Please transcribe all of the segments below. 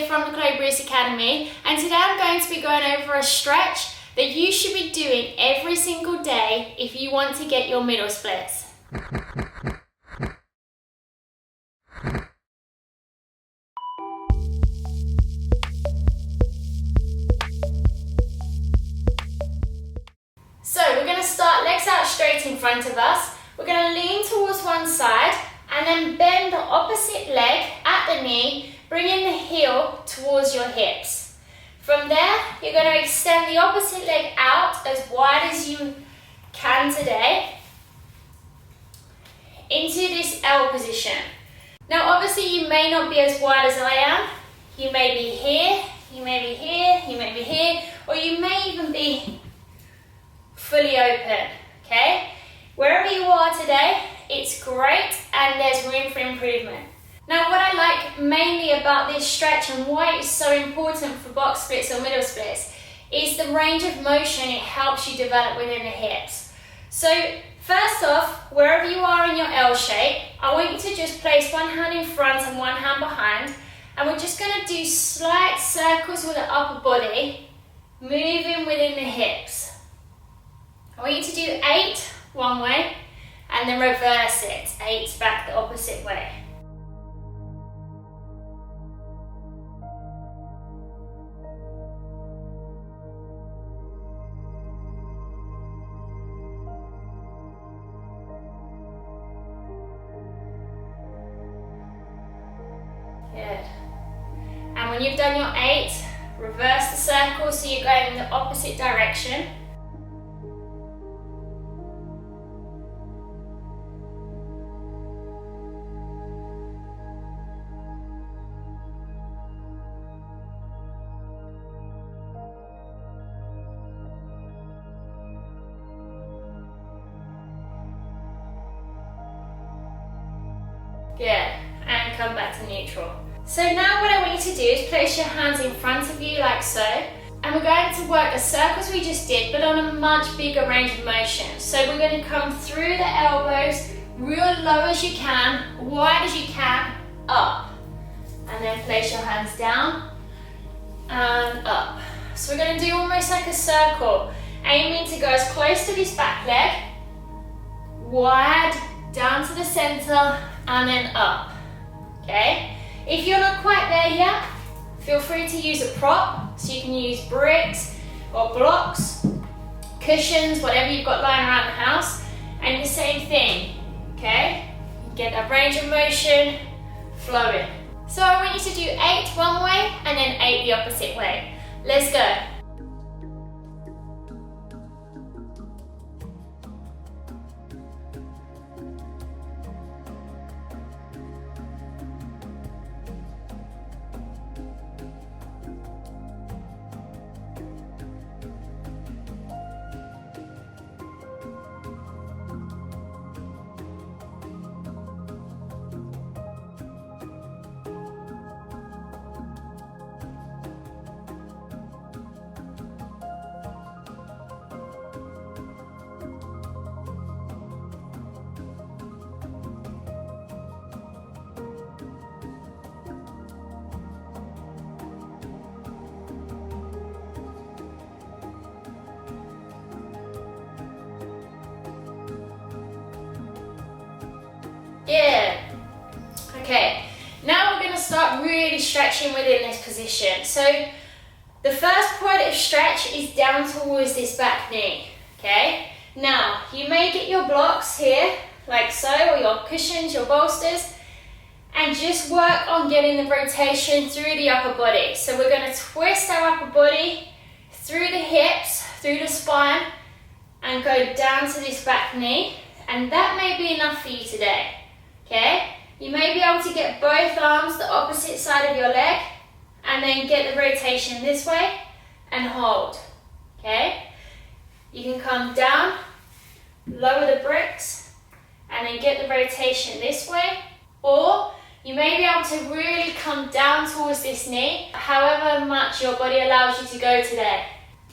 from the Globe Bruce Academy, and today I'm going to be going over a stretch that you should be doing every single day if you want to get your middle splits. So we're going to start legs out straight in front of us. We're going to lean towards one side and then bend the opposite leg at the knee, bringing the heel towards your hips. From there, you're going to extend the opposite leg out as wide as you can today into this L position. Now obviously you may not be as wide as I am. You may be here, you may be here, you may be here, or you may even be fully open, okay? Wherever you are today, it's great and there's room for improvement. Now what I like mainly about this stretch and why it's so important for box splits or middle splits is the range of motion it helps you develop within the hips. So first off, wherever you are in your L shape, I want you to just place one hand in front and one hand behind, and we're just going to do slight circles with the upper body, moving within the hips. I want you to do 8 one way and then reverse it, 8 back the opposite way. Good. And when you've done your 8, reverse the circle so you're going in the opposite direction. Good, and come back to neutral. So now what I want you to do is place your hands in front of you like so, and we're going to work the circles we just did, but on a much bigger range of motion. So we're going to come through the elbows, real low as you can, wide as you can, up. And then place your hands down and up. So we're going to do almost like a circle, aiming to go as close to this back leg, wide, down to the center, and then up, okay? If you're not quite there yet, feel free to use a prop. So you can use bricks or blocks, cushions, whatever you've got lying around the house, and the same thing, okay? Get that range of motion flowing. So I want you to do 8 one way and then 8 the opposite way. Let's go. Yeah. Okay, now we're going to start really stretching within this position. So the first point of stretch is down towards this back knee, okay? Now, you may get your blocks here, like so, or your cushions, your bolsters, and just work on getting the rotation through the upper body. So we're going to twist our upper body through the hips, through the spine, and go down to this back knee, and that may be enough for you today. Okay, you may be able to get both arms the opposite side of your leg and then get the rotation this way and hold. Okay, you can come down, lower the bricks and then get the rotation this way, or you may be able to really come down towards this knee, however much your body allows you to go today.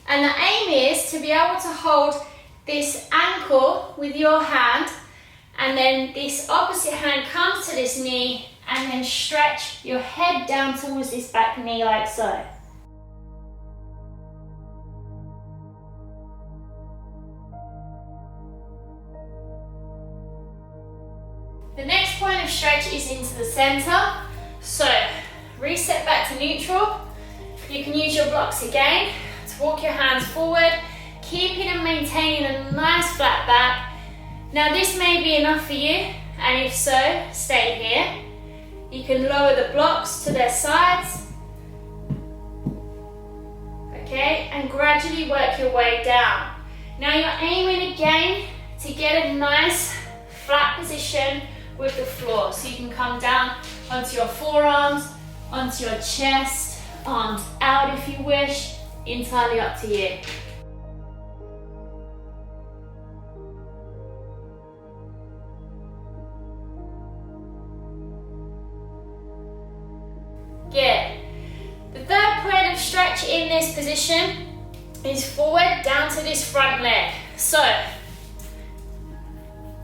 And the aim is to be able to hold this ankle with your hand, and then this opposite hand comes to this knee and then stretch your head down towards this back knee like so. The next point of stretch is into the center. So reset back to neutral. You can use your blocks again to walk your hands forward, keeping and maintaining a nice flat back. Now this may be enough for you, and if so, stay here. You can lower the blocks to their sides. Okay, and gradually work your way down. Now you're aiming again to get a nice flat position with the floor. So you can come down onto your forearms, onto your chest, arms out if you wish, entirely up to you. Good. The third point of stretch in this position is forward down to this front leg. So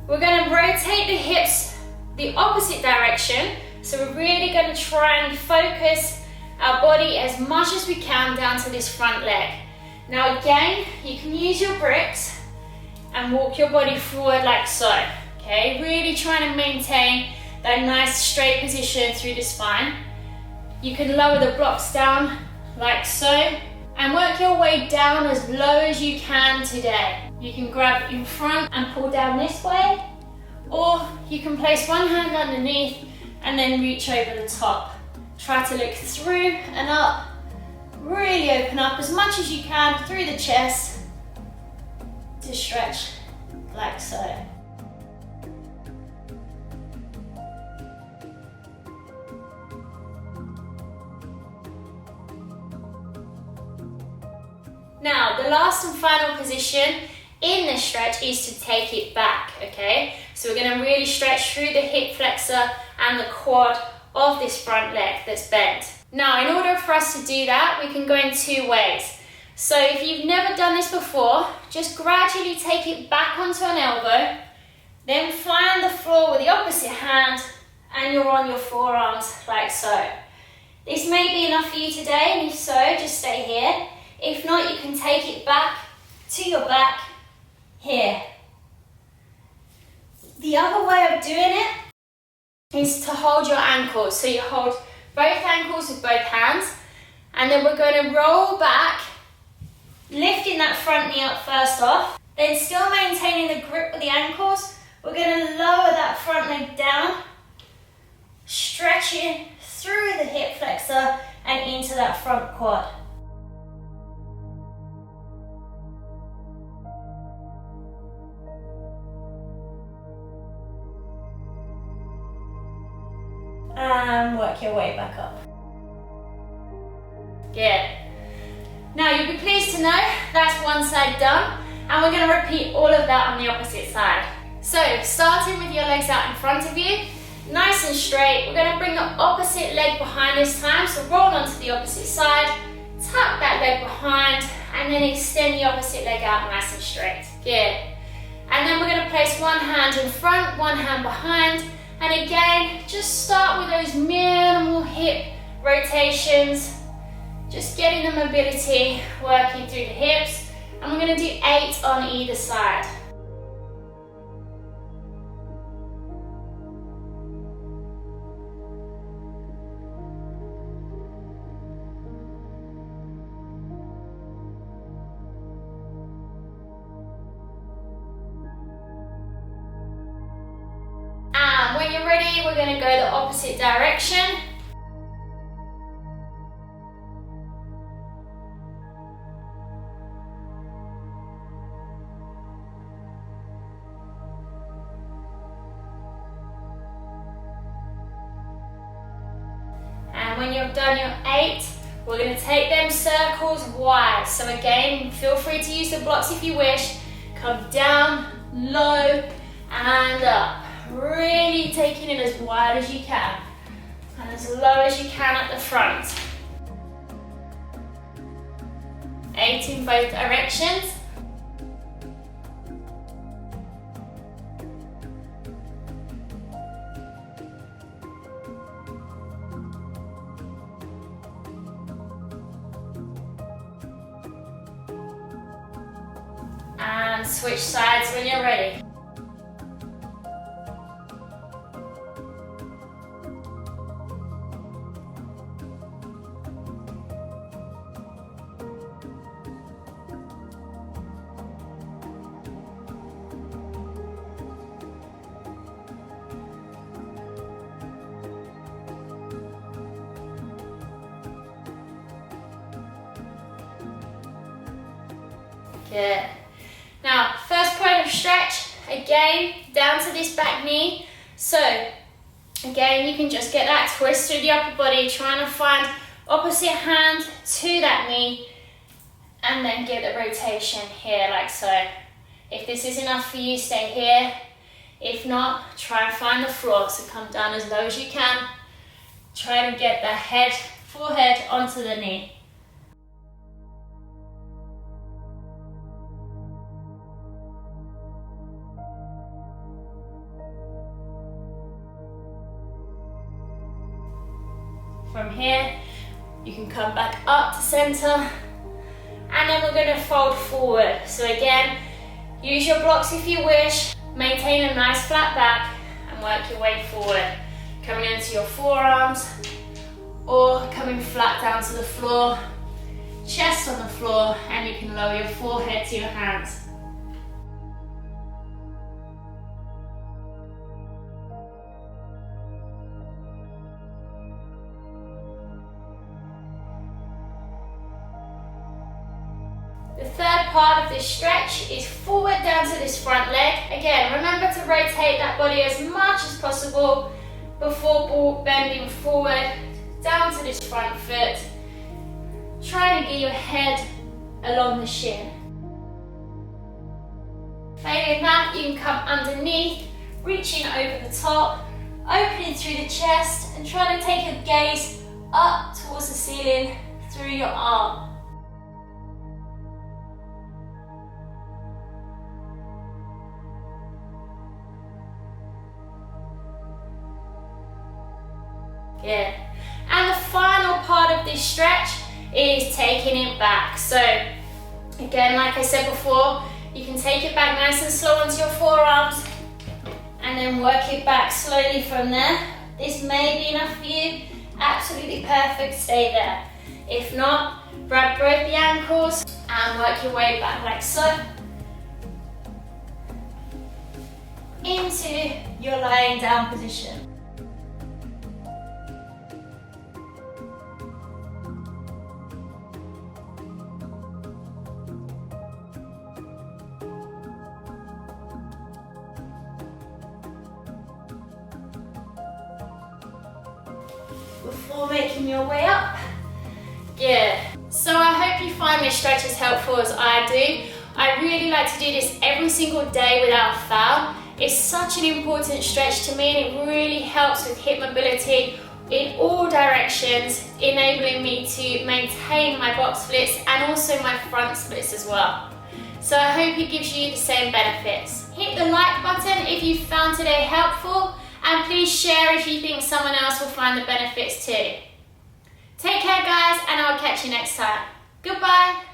we're going to rotate the hips the opposite direction. So we're really going to try and focus our body as much as we can down to this front leg. Now again, you can use your bricks and walk your body forward like so. Okay, really trying to maintain that nice straight position through the spine. You can lower the blocks down like so and work your way down as low as you can today. You can grab in front and pull down this way, or you can place one hand underneath and then reach over the top. Try to look through and up. Really open up as much as you can through the chest to stretch like so. Now, the last and final position in this stretch is to take it back, okay? So we're going to really stretch through the hip flexor and the quad of this front leg that's bent. Now, in order for us to do that, we can go in two ways. So if you've never done this before, just gradually take it back onto an elbow, then fly on the floor with the opposite hand, and you're on your forearms like so. This may be enough for you today, and if so, just stay here. If not, you can take it back to your back here. The other way of doing it is to hold your ankles. So you hold both ankles with both hands, and then we're going to roll back, lifting that front knee up first off, then still maintaining the grip with the ankles. We're going to lower that front leg down, stretching through the hip flexor and into that front quad. And work your way back up. Good. Now you'll be pleased to know that's one side done, and we're going to repeat all of that on the opposite side. So starting with your legs out in front of you, nice and straight, we're going to bring the opposite leg behind this time, so roll onto the opposite side, tuck that leg behind, and then extend the opposite leg out nice and straight. Good. And then we're going to place one hand in front, one hand behind. And again, just start with those minimal hip rotations, just getting the mobility, working through the hips. And we're going to do 8 on either side. When you're ready, we're going to go the opposite direction. And when you've done your 8, we're going to take them circles wide. So again, feel free to use the blocks if you wish. Come down, low, and up. Really taking it as wide as you can and as low as you can at the front. 8 in both directions. switch sides when you're ready. Good. Now, first point of stretch, again, down to this back knee. So, again, you can just get that twist through the upper body, trying to find opposite hand to that knee, and then get the rotation here, like so. If this is enough for you, stay here. If not, try and find the floor. So come down as low as you can. Try to get the head, forehead onto the knee. From here, you can come back up to center, and then we're going to fold forward. So again, use your blocks if you wish, maintain a nice flat back, and work your way forward. Coming into your forearms, or coming flat down to the floor, chest on the floor, and you can lower your forehead to your hands. The third part of this stretch is forward down to this front leg. Again, remember to rotate that body as much as possible before bending forward down to this front foot. Try to get your head along the shin. Failing that, you can come underneath, reaching over the top, opening through the chest, and try to take your gaze up towards the ceiling through your arm. Good. And the final part of this stretch is taking it back. So again, like I said before, you can take it back nice and slow onto your forearms, and then work it back slowly from there. This may be enough for you. Absolutely perfect, stay there. If not, grab both the ankles and work your way back like so, into your lying down position. Before making your way up. Good. So I hope you find this stretch as helpful as I do. I really like to do this every single day without fail. It's such an important stretch to me, and it really helps with hip mobility in all directions, enabling me to maintain my box splits and also my front splits as well. So I hope it gives you the same benefits. Hit the like button if you found today helpful, and please share if you think someone else will find the benefits too. Take care guys, and I'll catch you next time. Goodbye.